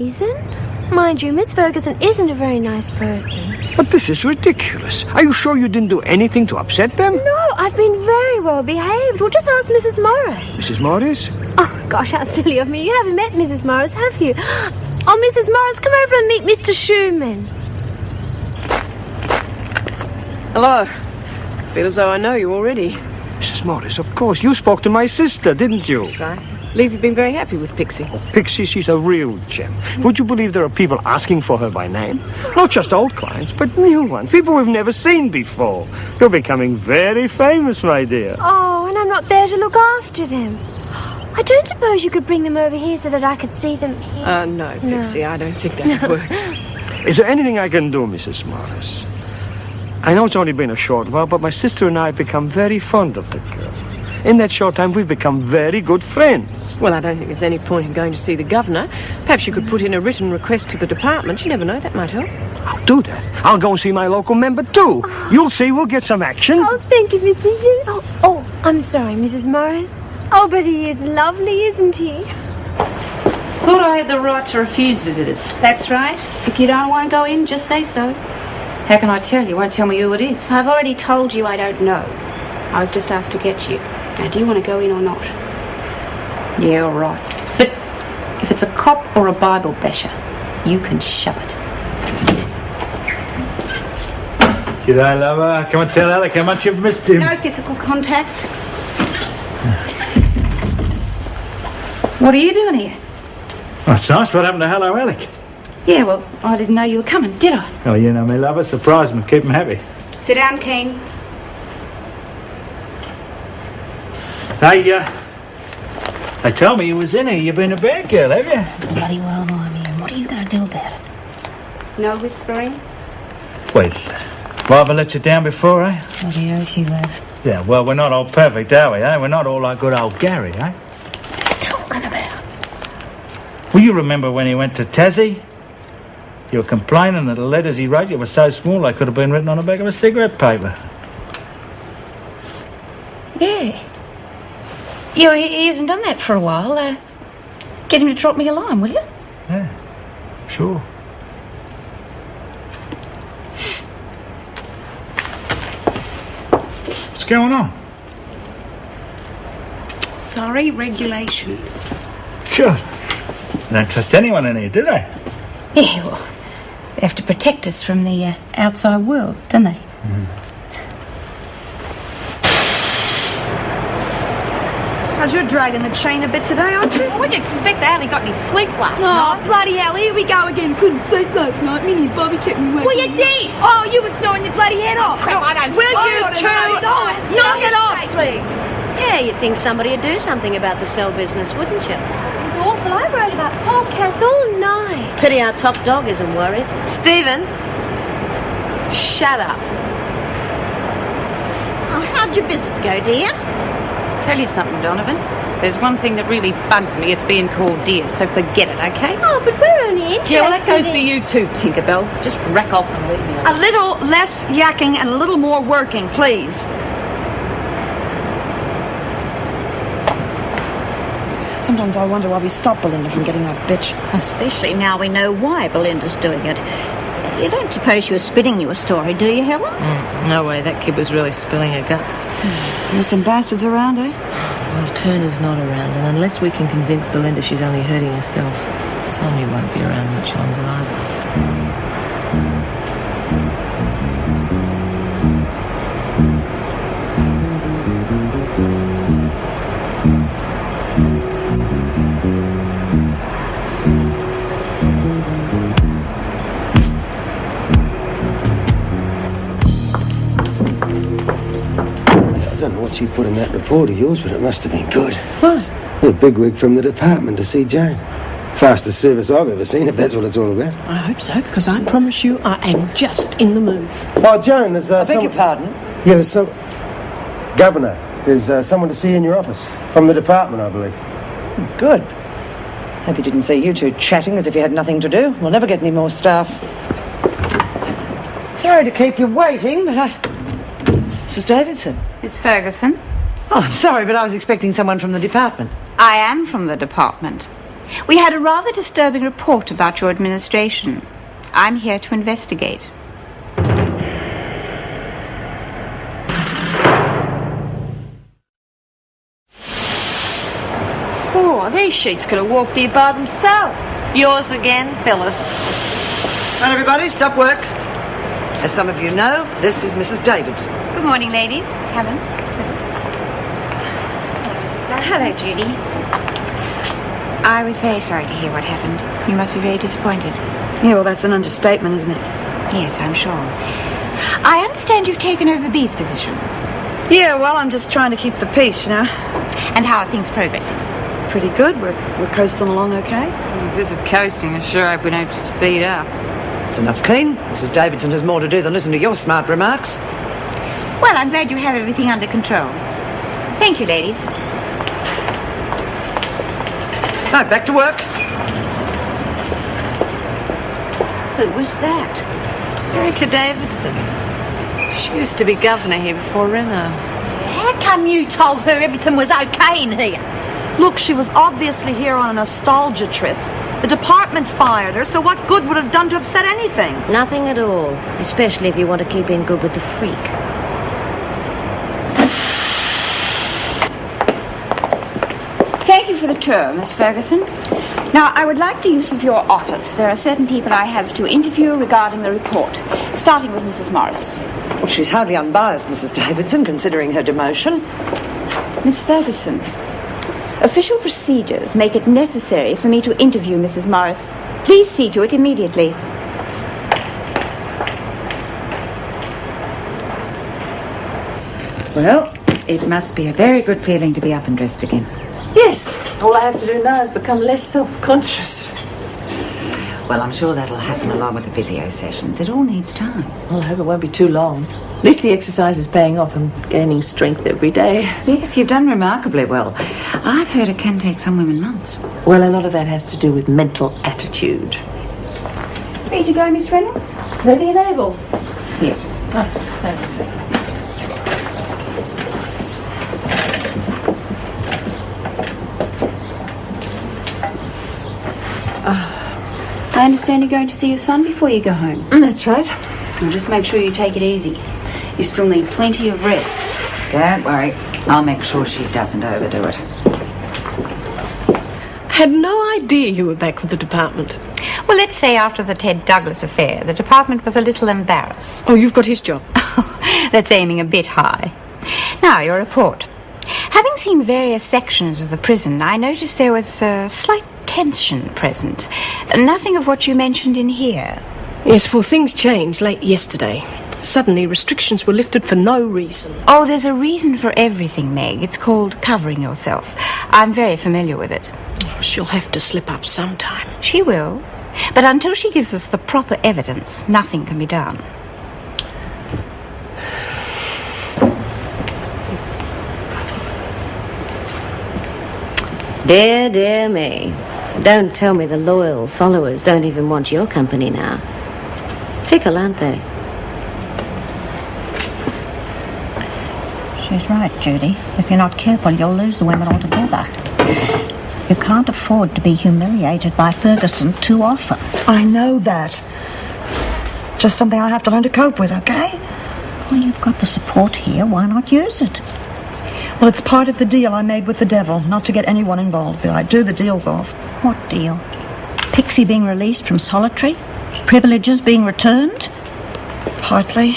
Reason? Mind you, Miss Ferguson isn't a very nice person. But this is ridiculous. Are you sure you didn't do anything to upset them? No, I've been very well behaved. Well, just ask Mrs. Morris. Mrs. Morris? Oh, gosh, how silly of me. You haven't met Mrs. Morris, have you? Oh, Mrs. Morris, come over and meet Mr. Schumann. Hello. Feel as though I know you already. Mrs. Morris, of course. You spoke to my sister, didn't you? That's right. Believe you've been very happy with Pixie. Oh, Pixie, she's a real gem. Would you believe there are people asking for her by name? Not just old clients, but new ones. People we've never seen before. You're becoming very famous, my dear. Oh, and I'm not there to look after them. I don't suppose you could bring them over here so that I could see them here? No, Pixie, I don't think that would work. Is there anything I can do, Mrs. Morris? I know it's only been a short while, but my sister and I have become very fond of the girl. In that short time, we've become very good friends. Well, I don't think there's any point in going to see the governor. Perhaps you could put in a written request to the department. You never know, that might help. I'll do that. I'll go and see my local member, too. You'll see we'll get some action. Oh, thank you, Mr. Schumann. Oh, I'm sorry, Mrs. Morris. Oh, but he is lovely, isn't he? Thought I had the right to refuse visitors. That's right. If you don't want to go in, just say so. How can I tell? You won't tell me who it is. I've already told you I don't know. I was just asked to get you. Now, do you want to go in or not? Yeah, all right. But if it's a cop or a Bible basher, you can shove it. G'day, lover. Come and tell Alec how much you've missed him. No physical contact. What are you doing here? Oh, it's nice. What happened to Hello, Alec? Yeah, well, I didn't know you were coming, did I? Oh, you know me, lover. Surprise him. Keep him happy. Sit down, Keen. Hey, they told me you was in here. You've been a bad girl, have you? Bloody well, I'm here. What are you going to do about it? No whispering. Well, rather let you down before, eh? Bloody oath you have. Yeah, well, we're not all perfect, are we, eh? We're not all like good old Gary, eh? What are you talking about? Well, you remember when he went to Tassie? You were complaining that the letters he wrote you were so small they could have been written on the back of a cigarette paper. Yeah. Yeah, he hasn't done that for a while. Get him to drop me a line, will you? Yeah, sure. What's going on? Sorry, regulations. Sure. They don't trust anyone in here, do they? Yeah, well, they have to protect us from the outside world, don't they? God, you're dragging the chain a bit today, aren't you? What do you expect? I hardly got any sleep last Oh, night. bloody hell, here we go again. Couldn't sleep last night. Minnie and Bobby kept me awake. Well, you did. Oh, you were snoring your bloody head off. Crap, I don't Will smoke. you I two don't know. knock it off, please? Yeah, you'd think somebody would do something about the cell business, wouldn't you? It was awful. I wrote about podcasts all night. Pity our top dog isn't worried. Stevens, shut up. Oh, how'd your visit go, dear? Tell you something, Donovan. There's one thing that really bugs me. It's being called dear, so forget it, okay? Oh, but we're only interested. Yeah, well, that goes for you too, Tinkerbell. Just rack off and leave me A alone. little less yakking and a little more working, please. Sometimes I wonder why we stop Belinda from getting that bitch. Especially now we know why Belinda's doing it. You don't suppose she was spinning you a story, do you, Helen? No way, that kid was really spilling her guts. There's some bastards around, eh? Well, Turner's not around, and unless we can convince Belinda she's only hurting herself, Sonia won't be around much longer either. I don't know what you put in that report of yours, but it must have been good. What? A bigwig from the department to see Jane. Fastest service I've ever seen, if that's what it's all about. I hope so, because I promise you I am just in the mood. Oh, Joan, there's I beg your pardon? Yeah, there's some... Governor, there's someone to see you in your office. From the department, I believe. Good. Hope he didn't see you two chatting as if you had nothing to do. We'll never get any more staff. Sorry to keep you waiting, but Mrs. Davidson. Miss Ferguson? Oh, I'm sorry, but I was expecting someone from the department. I am from the department. We had a rather disturbing report about your administration. I'm here to investigate. Oh, these sheets could have walked here by themselves. Yours again, Phyllis. Right, everybody, stop work. As some of you know, this is Mrs. Davidson. Good morning, ladies. Helen. Hello, Judy. I was very sorry to hear what happened. You must be very disappointed. Yeah, well, that's an understatement, isn't it? Yes, I'm sure. I understand you've taken over B's position. Yeah, well, I'm just trying to keep the peace, you know. And how are things progressing? Pretty good. We're coasting along okay. If this is coasting, I sure hope we don't speed up. It's enough keen. Mrs. Davidson has more to do than listen to your smart remarks. Well, I'm glad you have everything under control. Thank you, ladies. Right, back to work. Who was that? Erica Davidson. She used to be governor here before Reno. How come you told her everything was okay in here? Look, she was obviously here on a nostalgia trip. The department fired her, so what good would it have done to have said anything? Nothing at all, especially if you want to keep in good with the freak. Thank you for the tour, Miss Ferguson. Now, I would like the use of your office. There are certain people I have to interview regarding the report, starting with Mrs. Morris. Well, she's hardly unbiased, Mrs. Davidson, considering her demotion. Miss Ferguson, official procedures make it necessary for me to interview Mrs. Morris. Please see to it immediately. Well, it must be a very good feeling to be up and dressed again. Yes, all I have to do now is become less self-conscious. Well, I'm sure that'll happen along with the physio sessions. It all needs time. Well, I hope it won't be too long. At least the exercise is paying off. I'm gaining strength every day. Yes, you've done remarkably well. I've heard it can take some women months. Well, a lot of that has to do with mental attitude. Ready to go, Miss Reynolds? Ready and able. Here. Oh, thanks. I understand you're going to see your son before you go home. That's right. Well, just make sure you take it easy. You still need plenty of rest. Don't worry. I'll make sure she doesn't overdo it. Had no idea you were back with the department. Well, let's say after the Ted Douglas affair, the department was a little embarrassed. Oh, you've got his job. That's aiming a bit high. Now, your report. Having seen various sections of the prison, I noticed there was a slight tension present. Nothing of what you mentioned in here. Yes, well, things changed late yesterday. Suddenly, restrictions were lifted for no reason. Oh, there's a reason for everything, Meg. It's called covering yourself. I'm very familiar with it. She'll have to slip up sometime. She will. But until she gives us the proper evidence, nothing can be done. Dear, dear me. Don't tell me the loyal followers don't even want your company now. Fickle, aren't they? She's right, Judy. If you're not careful, you'll lose the women altogether. You can't afford to be humiliated by Ferguson too often. I know that. Just something I have to learn to cope with, okay? Well, you've got the support here. Why not use it? Well, it's part of the deal I made with the devil, not to get anyone involved. I do the deals off. What deal? Pixie being released from solitary? Privileges being returned? Partly.